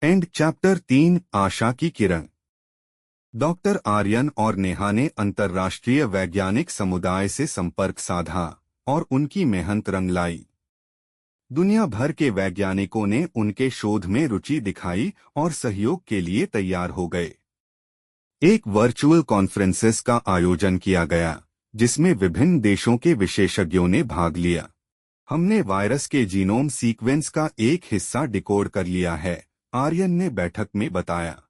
And chapter 3 आशा की किरण। Doctor Aryan और नेहा ने अंतर्राष्ट्रीय वैज्ञानिक समुदाय से संपर्क साधा और उनकी मेहनत रंग लाई। दुनिया भर के वैज्ञानिकों ने उनके शोध में रुचि दिखाई और सहयोग के लिए तैयार हो गए। एक वर्चुअल कॉन्फ्रेंसेस का आयोजन किया गया जिसमें विभिन्न देशों के विशेषज्ञों ने भाग लिया। हमने वायरस के जीनोम सीक्वेंस का एक हिस्सा डिकोड कर लिया है, आर्यन ने बैठक में बताया।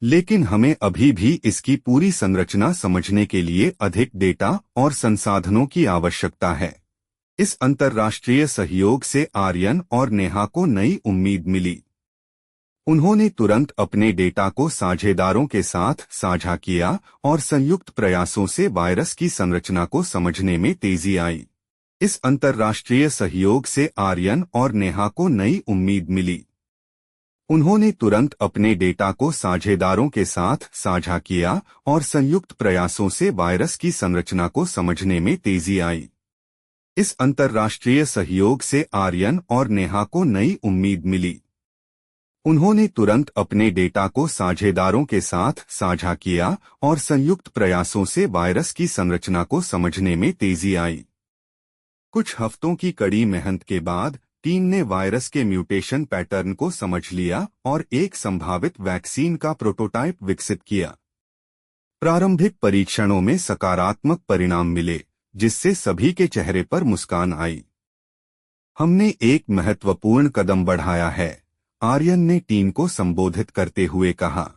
लेकिन हमें अभी भी इसकी पूरी संरचना समझने के लिए अधिक डेटा और संसाधनों की आवश्यकता है। इस अंतर्राष्ट्रीय सहयोग से आर्यन और नेहा को नई उम्मीद मिली। उन्होंने तुरंत अपने डेटा को साझेदारों के साथ साझा किया और संयुक्त प्रयासों से वायरस की संरचना को समझने में तेजी आई। इस अंतर्राष्ट्रीय सहयोग से आर्यन और नेहा को नई उम्मीद मिली। उन्होंने तुरंत अपने डेटा को साझेदारों के साथ साझा किया और संयुक्त प्रयासों से वायरस की संरचना को समझने में तेजी आई। इस अंतर्राष्ट्रीय सहयोग से आर्यन और नेहा को नई उम्मीद मिली। उन्होंने तुरंत अपने डेटा को साझेदारों के साथ साझा किया और संयुक्त प्रयासों से वायरस की संरचना को समझने में तेजी आई। कुछ हफ्तों की कड़ी मेहनत के बाद टीम ने वायरस के म्यूटेशन पैटर्न को समझ लिया और एक संभावित वैक्सीन का प्रोटोटाइप विकसित किया। प्रारंभिक परीक्षणों में सकारात्मक परिणाम मिले, जिससे सभी के चेहरे पर मुस्कान आई। हमने एक महत्वपूर्ण कदम बढ़ाया है, आर्यन ने टीम को संबोधित करते हुए कहा।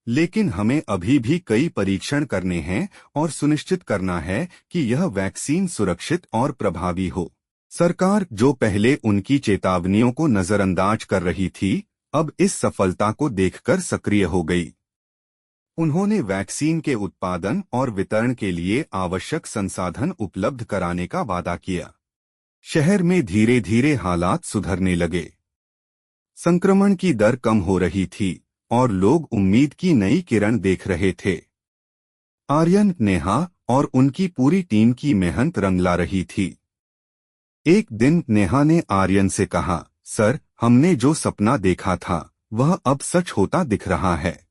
लेकिन हमें अभी भी कई परीक्षण करने हैं और सुनिश्चित करना है कि यह वैक्सीन सुरक्षित और प्रभावी हो। सरकार, जो पहले उनकी चेतावनियों को नजरअंदाज कर रही थी, अब इस सफलता को देखकर सक्रिय हो गई। उन्होंने वैक्सीन के उत्पादन और वितरण के लिए आवश्यक संसाधन उपलब्ध कराने का वादा किया। शहर में धीरे धीरे हालात सुधरने लगे। संक्रमण की दर कम हो रही थी और लोग उम्मीद की नई किरण देख रहे थे। आर्यन, नेहा और उनकी पूरी टीम की मेहनत रंग ला रही थी। एक दिन नेहा ने आर्यन से कहा, सर, हमने जो सपना देखा था वह अब सच होता दिख रहा है।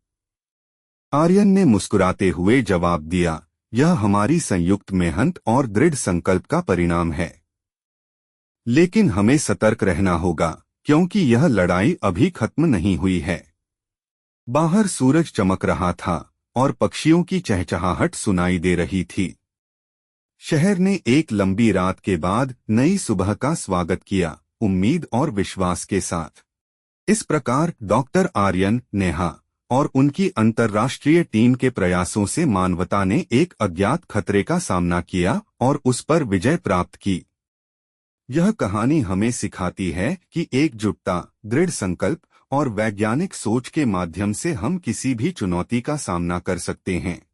आर्यन ने मुस्कुराते हुए जवाब दिया, यह हमारी संयुक्त मेहनत और दृढ़ संकल्प का परिणाम है। लेकिन हमें सतर्क रहना होगा, क्योंकि यह लड़ाई अभी खत्म नहीं हुई है। बाहर सूरज चमक रहा था और पक्षियों की चहचहाहट सुनाई दे रही थी। शहर ने एक लंबी रात के बाद नई सुबह का स्वागत किया, उम्मीद और विश्वास के साथ। इस प्रकार डॉक्टर आर्यन, नेहा और उनकी अंतर्राष्ट्रीय टीम के प्रयासों से मानवता ने एक अज्ञात खतरे का सामना किया और उस पर विजय प्राप्त की। यह कहानी हमें सिखाती है कि एकजुटता, दृढ़ संकल्प और वैज्ञानिक सोच के माध्यम से हम किसी भी चुनौती का सामना कर सकते हैं।